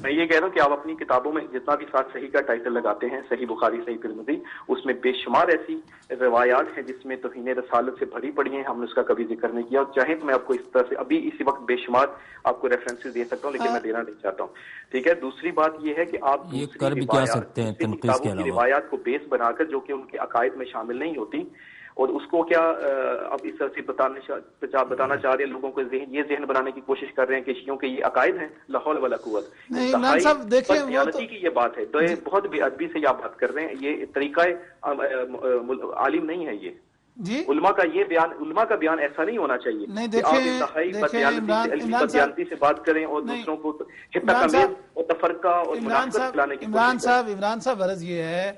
میں یہ کہہ رہا ہوں کہ آپ اپنی کتابوں میں جتنا بھی ساتھ صحیح کا ٹائٹل لگاتے ہیں، صحیح بخاری، صحیح ترمذی، اس میں بے شمار ایسی روایات ہیں جس میں توہین رسالت سے بھری پڑی ہیں، ہم نے اس کا کبھی ذکر نہیں کیا، اور چاہیں تو میں آپ کو اس طرح سے ابھی اسی وقت بے شمار آپ کو ریفرنسز دے سکتا ہوں، لیکن میں دینا نہیں چاہتا ہوں. ٹھیک ہے. دوسری بات یہ ہے کہ آپ یہ کر بھی کیا سکتے ہیں تنقید کے علاوہ، روایات کو بیس بنا کر جو کہ ان کے عقائد میں شامل نہیں ہوتی، اور اس کو کیا اب اس طرح سے بتانا چاہ رہے ہیں لوگوں کو، یہ ذہن بنانے کی کوشش کر رہے ہیں کہ شیعوں کے یہ عقائد ہیں. لا حول ولا قوت. نہیں عمران صاحب دیکھیں وہ تو کی یہ بات ہے، تو بہت بے ادبی سے آپ بات کر رہے ہیں، یہ طریقہ عالم نہیں ہے. یہ جی علماء کا بیان ایسا نہیں ہونا چاہیے. نہیں دیکھیں بدیانتی سے بات کریں اور دوسروں کو اور تفرقہ اور منافقت پھیلانے کی کوشش کریں. عمران صاحب غرض یہ ہے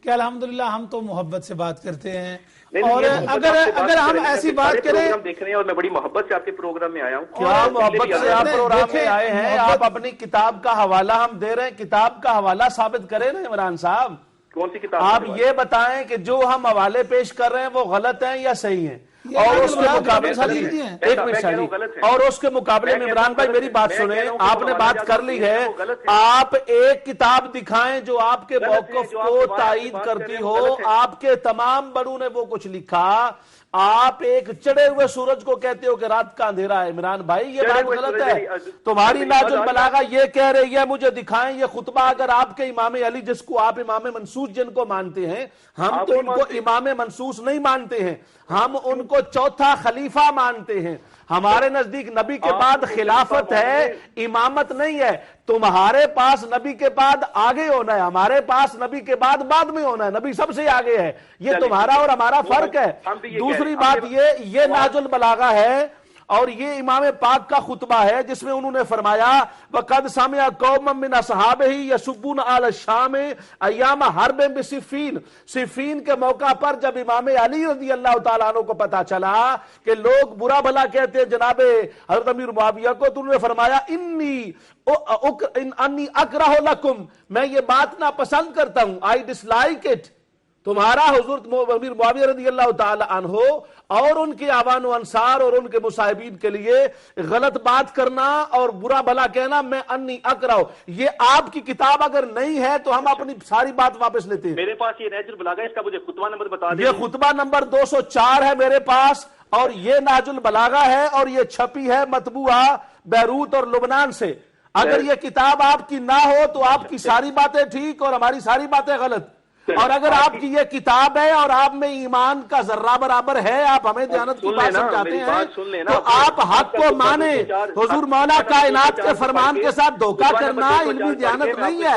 کہ الحمدللہ ہم تو محبت سے بات کرتے ہیں، اور اگر ہم ایسی بات کریں، دیکھ رہے ہیں اور میں بڑی محبت سے آپ کے پروگرام میں آیا ہوں. کیا محبت سے آپ پروگرام میں آئے ہیں؟ آپ اپنی کتاب کا حوالہ ہم دے رہے ہیں، کتاب کا حوالہ ثابت کریں نا عمران صاحب. کون سی کتاب؟ آپ یہ بتائیں کہ جو ہم حوالے پیش کر رہے ہیں وہ غلط ہیں یا صحیح ہیں، اور اس کے مقابلے ایک منٹ، اور اس کے مقابلے میں عمران بھائی میری بات سنیں، آپ نے بات کر لی ہے، آپ ایک کتاب دکھائیں جو آپ کے موقف کو تائید کرتی ہو. آپ کے تمام بڑوں نے وہ کچھ لکھا، آپ ایک چڑھے ہوئے سورج کو کہتے ہو کہ رات کا اندھیرا ہے. عمران بھائی یہ بات غلط ہے. تمہاری ناج البلاغہ یہ کہہ رہی ہے، مجھے دکھائیں یہ خطبہ. اگر آپ کے امام علی، جس کو آپ امام منصوص جن کو مانتے ہیں، ہم تو ان کو امام منصوص نہیں مانتے ہیں، ہم ان کو چوتھا خلیفہ مانتے ہیں. ہمارے نزدیک نبی کے بعد خلافت ہے، امامت نہیں ہے. تمہارے پاس نبی کے بعد آگے ہونا ہے، ہمارے پاس نبی کے بعد میں ہونا ہے. نبی سب سے آگے ہے، یہ تمہارا اور ہمارا فرق ہے. دوسری بات یہ ناج البلاغہ ہے، اور یہ امام پاک کا خطبہ ہے جس میں انہوں نے فرمایا وَقَدْ سَمِعَ قَوْمًا مِّنْ أَصْحَابِهِ يَسُبُّونَ عَلَى الشَّامِ أَيَّامَ حَرْبٍ بِصِفِّينَ. صفین کے موقع پر جب امام علی رضی اللہ تعالیٰ عنہ کو پتا چلا کہ لوگ برا بھلا کہتے ہیں جناب حضرت امیر معاویہ کو، تو انہوں نے فرمایا انی اکرہ لکم، میں یہ بات ناپسند کرتا ہوں، I dislike it. تمہارا حضور امیر معاویہ رضی اللہ تعالی عنہ اور ان کے اعوان و انصار اور ان کے مصاحبین کے لیے غلط بات کرنا اور برا بھلا کہنا، میں انی اکرہ. یہ آپ کی کتاب اگر نہیں ہے تو ہم اپنی ساری بات واپس لیتے ہیں. میرے پاس یہ ناج البلاغہ ہے، اس کا مجھے خطبہ نمبر بتا دیں. یہ خطبہ نمبر 204 ہے میرے پاس، اور یہ ناج البلاغہ ہے، اور یہ چھپی ہے مطبوعہ بیروت اور لبنان سے. اگر یہ کتاب آپ کی نہ ہو تو آپ کی ساری باتیں ٹھیک اور ہماری ساری باتیں غلط. اور اگر آپ کی یہ کتاب ہے اور آپ میں ایمان کا ذرہ برابر ہے، آپ ہمیں دیانت کی بات سمجھاتے ہیں، تو آپ حق کو مانیں. حضور مولا کائنات کے فرمان کے ساتھ دھوکہ کرنا علمی دیانت نہیں ہے،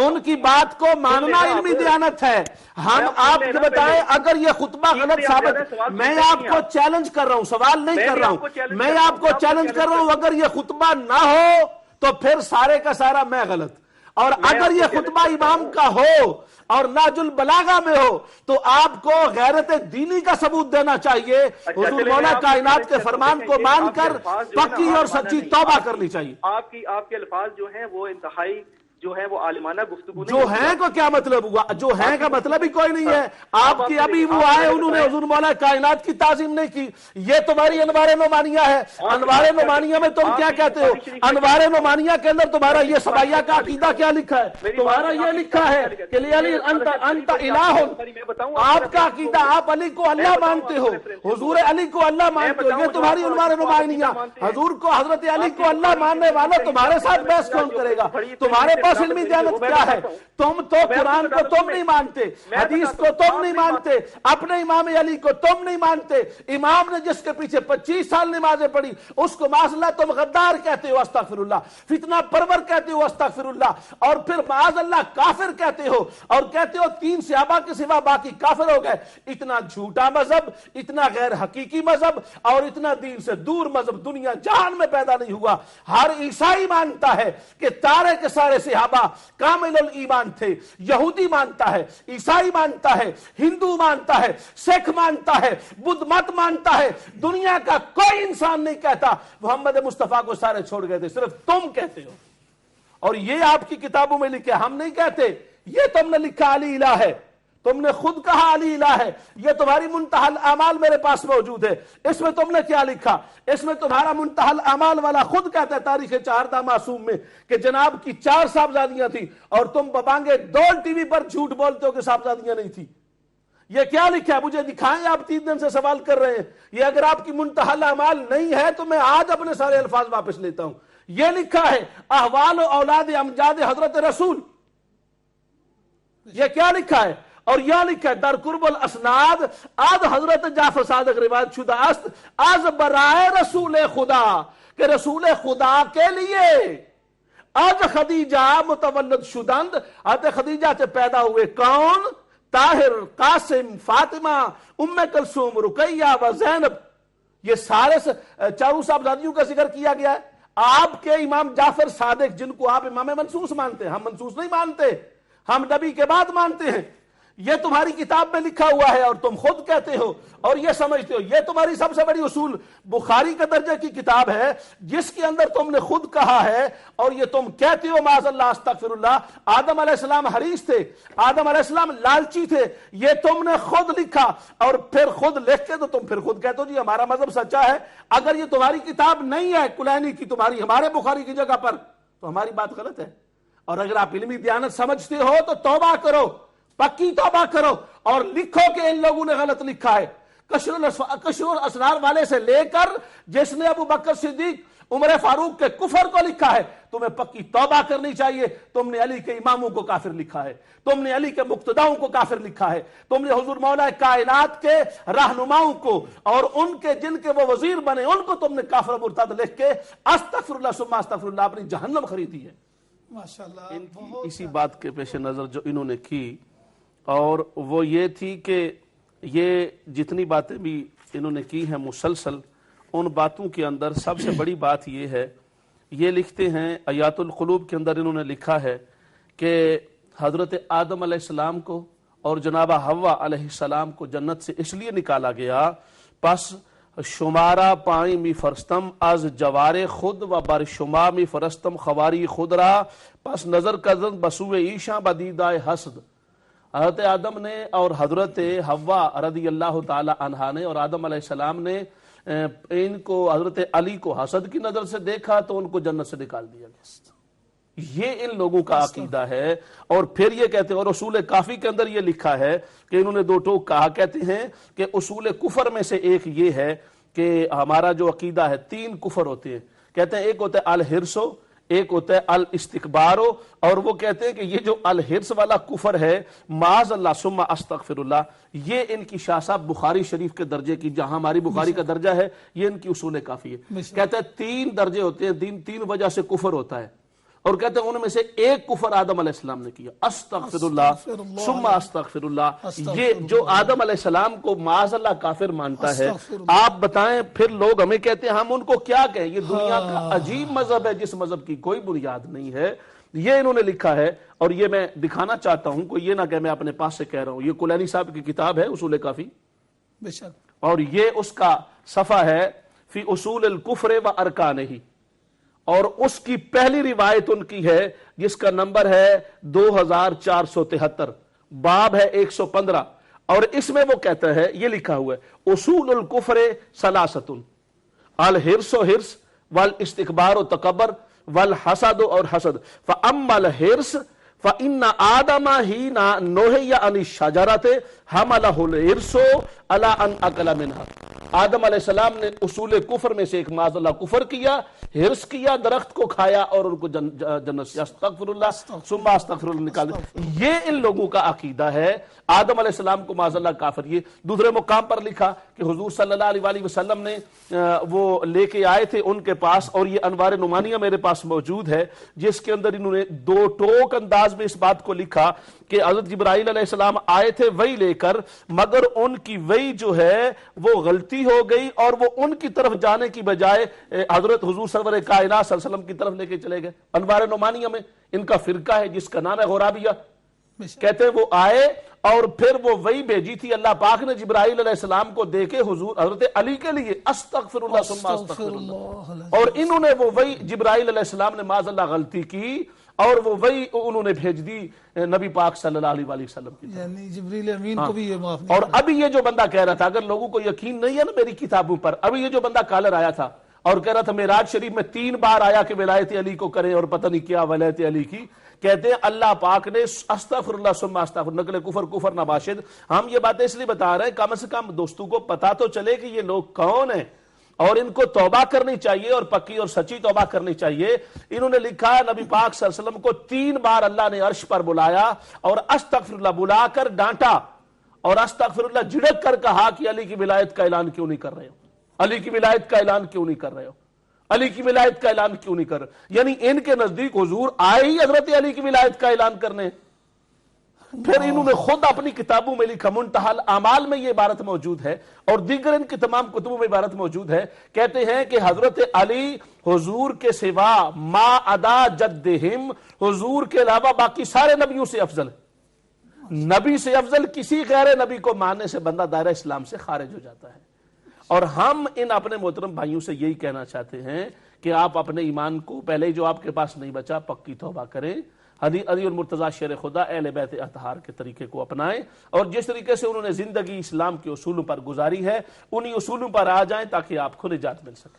ان کی بات کو ماننا علمی دیانت ہے. ہم آپ کو بتائیں اگر یہ خطبہ غلط ثابت، میں آپ کو چیلنج کر رہا ہوں، سوال نہیں کر رہا ہوں، میں آپ کو چیلنج کر رہا ہوں، اگر یہ خطبہ نہ ہو تو پھر سارے کا سارا میں غلط. اور اگر یہ خطبہ امام کا ہو اور ناج البلاغہ میں ہو تو آپ کو غیرت دینی کا ثبوت دینا چاہیے. حضور مولا کائنات کے فرمان کو مان کر پکی اور سچی توبہ کرنی چاہیے. آپ کے الفاظ جو ہیں وہ انتہائی جو ہے وہ عالمانہ گفتگو جو ہیں کو کیا مطلب ہوا؟ جو ہیں کا مطلب ہی کوئی نہیں ہے. آپ کے ابھی وہ آئے انہوں نے حضور مولا کائنات کی تعظیم نہیں کی. یہ تمہاری انوار نعمانیہ ہے. انوار نعمانیہ میں تم کیا کہتے ہو؟ انوار نعمانیہ کے اندر تمہارا یہ سبائیہ کا عقیدہ کیا لکھا ہے؟ تمہارا یہ لکھا ہے کہ علی انت الہ. آپ کا عقیدہ، آپ علی کو اللہ مانتے ہو، حضور علی کو اللہ مانتے ہو، یہ تمہاری انوار نعمانیہ. حضور کو، حضرت علی کو اللہ ماننے والا تمہارے ساتھ بحث کون کرے گا؟ تمہارے پاس علمی دیانت کیا ہے؟ تم تو قرآن کو تم نہیں مانتے، حدیث کو تم نہیں مانتے، اپنے امام علی کو تم نہیں مانتے. امام نے جس کے پیچھے 25 سال نمازیں پڑھی اس کو معاذ اللہ تم غدار کہتے ہو، استغفر اللہ، فتنہ پرور کہتے ہو، استغفر اللہ، اور پھر معاذ اللہ کافر کہتے ہو، اور کہتے ہو 3 صحابہ کے سوا باقی کافر ہو گئے. اتنا جھوٹا مذہب، اتنا غیر حقیقی مذہب اور اتنا دین سے دور مذہب دنیا جہان میں پیدا نہیں ہوا. ہر عیسائی مانتا ہے کہ سارے کے سارے صحابہ کامل الایمان تھے. یہودی مانتا ہے، عیسائی مانتا ہے، ہندو مانتا ہے، سکھ مانتا ہے، بدھ مت مانتا ہے. دنیا کا کوئی انسان نہیں کہتا محمد مصطفیٰ کو سارے چھوڑ گئے تھے، صرف تم کہتے ہو. اور یہ آپ کی کتابوں میں لکھے، ہم نہیں کہتے. یہ تم نے لکھا علی الہ ہے. تم نے خود کہا علی الہ ہے، یہ تمہاری منتہی الاعمال میرے پاس موجود ہے، اس میں تم نے کیا لکھا؟ اس میں تمہارا منتہی الاعمال والا خود کہتا ہے تاریخ چہاردہ معصوم میں کہ جناب کی 4 صاحبزادیاں تھیں، اور تم ببانگے دول ٹی وی پر جھوٹ بولتے ہو کہ صاحبزادیاں نہیں تھیں۔ یہ کیا لکھا ہے؟ مجھے دکھائیں، آپ 3 دن سے سوال کر رہے ہیں۔ یہ اگر آپ کی منتہی الاعمال نہیں ہے تو میں آج اپنے سارے الفاظ واپس لیتا ہوں۔ یہ لکھا ہے احوال و اولاد امجاد حضرت رسول، یہ کیا لکھا ہے؟ اور یہ لکھا ہے در قرب الاسناد آد حضرت جعفر صادق روایت شدہ است از برائے رسول خدا، کہ رسول خدا کے لیے آج خدیجہ متولد شدند، حضرت خدیجہ سے پیدا ہوئے کون؟ طاہر، قاسم، فاطمہ، ام کلثوم، رقیہ و زینب۔ یہ سارے 4 صاحبزادیوں کا ذکر کیا گیا ہے۔ آپ کے امام جعفر صادق جن کو آپ امام منصوص مانتے ہیں، ہم منصوص نہیں مانتے، ہم نبی کے بعد مانتے ہیں، یہ تمہاری کتاب میں لکھا ہوا ہے اور تم خود کہتے ہو اور یہ سمجھتے ہو۔ یہ تمہاری سب سے بڑی اصول بخاری کے درجے کی کتاب ہے جس کے اندر تم نے خود کہا ہے اور یہ تم کہتے ہو معاذ اللہ استغفر اللہ آدم علیہ السلام حریص تھے، آدم علیہ السلام لالچی تھے، یہ تم نے خود لکھا اور پھر خود لکھ کے تو تم پھر خود کہتے ہو جی ہمارا مذہب سچا ہے۔ اگر یہ تمہاری کتاب نہیں ہے کلینی کی تمہاری ہمارے بخاری کی جگہ پر تو ہماری بات غلط ہے، اور اگر آپ علمی دیانت سمجھتے ہو تو توبہ کرو، پکی توبہ کرو اور لکھو کہ ان لوگوں نے غلط لکھا ہے۔ کشف الاسرار والے سے لے کر جس نے ابو بکر صدیق عمر فاروق کے کفر کو لکھا ہے، تمہیں پکی توبہ کرنی چاہیے۔ تم نے علی کے اماموں کو کافر لکھا ہے، تم نے علی کے مقتداؤں کو کافر لکھا ہے، تم نے حضور مولا کائنات کے رہنماؤں کو اور ان کے جن کے وہ وزیر بنے ان کو تم نے کافر مرتد لکھ کے استغفر اللہ ثم استغفر اللہ اپنی جہنم خریدی ہے۔ ماشاءاللہ اسی بات کے پیش نظر جو انہوں نے کی اور وہ یہ تھی کہ یہ جتنی باتیں بھی انہوں نے کی ہیں مسلسل، ان باتوں کے اندر سب سے بڑی بات یہ ہے، یہ لکھتے ہیں آیات القلوب کے اندر انہوں نے لکھا ہے کہ حضرت آدم علیہ السلام کو اور جناب حوا علیہ السلام کو جنت سے اس لیے نکالا گیا پس شمارا پائیں می فرستم از جوار خود و بر شما می فرستم خواری خود را پس نظر کردن بسوء ایشاں بدیدائے حسد۔ حضرت آدم نے اور حضرت حوا رضی اللہ تعالی عنہا نے اور آدم علیہ السلام نے ان کو حضرت علی کو حسد کی نظر سے دیکھا تو ان کو جنت سے نکال دیا گیا۔ یہ ان لوگوں کا عقیدہ ہے۔ اور پھر یہ کہتے ہیں اور اصول کافی کے اندر یہ لکھا ہے کہ انہوں نے 2 ٹوک کہا، کہتے ہیں کہ اصول کفر میں سے ایک یہ ہے کہ ہمارا جو عقیدہ ہے 3 کفر ہوتے ہیں، کہتے ہیں ایک ہوتا ہے الحرسو، ایک ہوتا ہے الاستکبارو، اور وہ کہتے ہیں کہ یہ جو الحرس والا کفر ہے معاذ اللہ ثم استغفر اللہ، یہ ان کی شاہ صاحب بخاری شریف کے درجے کی، جہاں ہماری بخاری کا درجہ ہے یہ ان کی اصول کافی ہے۔ کہتے ہیں 3 درجے ہوتے ہیں، 3 وجہ سے کفر ہوتا ہے، اور کہتے ہیں ان میں سے ایک کفر آدم علیہ السلام نے کیا، استغفر اللہ ثم استغفر اللہ۔ یہ جو آدم علیہ السلام کو معاذ اللہ کافر مانتا ہے، آپ بتائیں پھر لوگ ہمیں کہتے ہیں ہم ان کو کیا کہیں؟ یہ دنیا کا عجیب مذہب ہے جس مذہب کی کوئی بنیاد نہیں ہے۔ یہ انہوں نے لکھا ہے اور یہ میں دکھانا چاہتا ہوں، کوئی یہ نہ کہ میں اپنے پاس سے کہہ رہا ہوں، یہ کلینی صاحب کی کتاب ہے اصول کافی، بے شک، اور یہ اس کا صفحہ ہے فی اصول الکفر و ارکانہ، اور اس کی پہلی روایت ان کی ہے جس کا نمبر ہے 2473، باب ہے 115، اور اس میں وہ کہتا ہے یہ لکھا ہوا ہے اصول الکفر ثلاثۃ الحرص و حرص والاستکبار و تکبر والحسد اور حسد فاما الحرص فإن آدم حين نهي عن الشجرة حمله الحرص على أن أكل منها۔ آدم علیہ السلام نے اصول کفر میں سے ایک معاذ اللہ کفر کیا، حرص کیا، درخت کو کھایا اور ان کو جنت سے استغفر اللہ ثم استغفر اللہ نکال دیا۔ یہ ان لوگوں کا عقیدہ ہے۔ آدم علیہ السلام کو معاذ اللہ کافر۔ یہ دوسرے مقام پر لکھا کہ حضور صلی اللہ علیہ وآلہ وسلم نے وہ لے کے آئے تھے ان کے پاس، اور یہ انوار نعمانیہ میرے پاس موجود ہے جس کے اندر انہوں نے 2 ٹوک انداز میں اس بات کو لکھا کہ حضرت جبرائیل علیہ السلام آئے تھے وحی لے کر، مگر ان کی وحی جو ہے وہ غلطی ہو گئی اور وہ ان کی طرف جانے کی بجائے حضرت حضور سرور کائنات صلی اللہ علیہ وسلم کی طرف لے کے چلے گئے۔ انوار نعمانیہ میں ان کا فرقہ ہے جس کا نام ہے غرابیہ۔ کہتے ہیں وہ آئے اور پھر وہ وحی بھیجی تھی اللہ پاک نے جبرائیل علیہ السلام کو دے کے حضور حضرت علی کے لیے استغفر اللہ ثم استغفر اللہ، اور انہوں نے وہ وحی جبرائیل علیہ السلام نے معاذ اللہ غلطی کی اور وہ وہی انہوں نے بھیج دی نبی پاک صلی اللہ علیہ وسلم کی طرف. یعنی جبریل امین کو بھی یہ معاف نہیں. اور ابھی یہ جو بندہ کہہ رہا تھا، اگر لوگوں کو یقین نہیں ہے نا میری کتابوں پر، ابھی یہ جو بندہ کالر آیا تھا اور کہہ رہا تھا معراج شریف میں 3 بار آیا کہ ولایت علی کو کریں اور پتہ نہیں کیا ولایت علی کی، کہتے ہیں اللہ پاک نے استغفر اللہ ثم استغفر نقل کفر نباشد. ہم یہ باتیں اس لیے بتا رہے ہیں کم سے کم دوستوں کو پتا تو چلے کہ یہ لوگ کون ہیں اور ان کو توبہ کرنی چاہیے اور پکی اور سچی توبہ کرنی چاہیے. انہوں نے لکھا نبی پاک صلی اللہ علیہ وسلم کو 3 بار اللہ نے عرش پر بلایا اور استغفر اللہ بلا کر ڈانٹا اور استغفر اللہ جھڑک کر کہا کہ علی کی ولایت کا اعلان کیوں نہیں کر رہے ہو، علی کی ولایت کا اعلان کیوں نہیں کر رہے ہو، علی کی ولایت کا اعلان کیوں نہیں کر رہے. یعنی ان کے نزدیک حضور آئے ہی حضرت علی کی ولایت کا اعلان کرنے. پھر انہوں نے خود اپنی کتابوں میں لکھا، منتہی الاعمال میں یہ عبارت موجود ہے اور دیگر ان کی تمام کتبوں میں عبارت موجود ہے، کہتے ہیں کہ حضرت علی حضور کے سوا ما عدا جدہم، حضور کے علاوہ باقی سارے نبیوں سے افضل ہے. نبی سے افضل کسی غیر نبی کو ماننے سے بندہ دائرہ اسلام سے خارج ہو جاتا ہے. اور ہم ان اپنے محترم بھائیوں سے یہی کہنا چاہتے ہیں کہ آپ اپنے ایمان کو پہلے جو آپ کے پاس نہیں بچا پکی توبہ کریں، علی اور مرتضیٰ شیر خدا اہل بیت اطہار کے طریقے کو اپنائیں اور جس طریقے سے انہوں نے زندگی اسلام کے اصولوں پر گزاری ہے انہی اصولوں پر آ جائیں تاکہ آپ کو نجات مل سکے.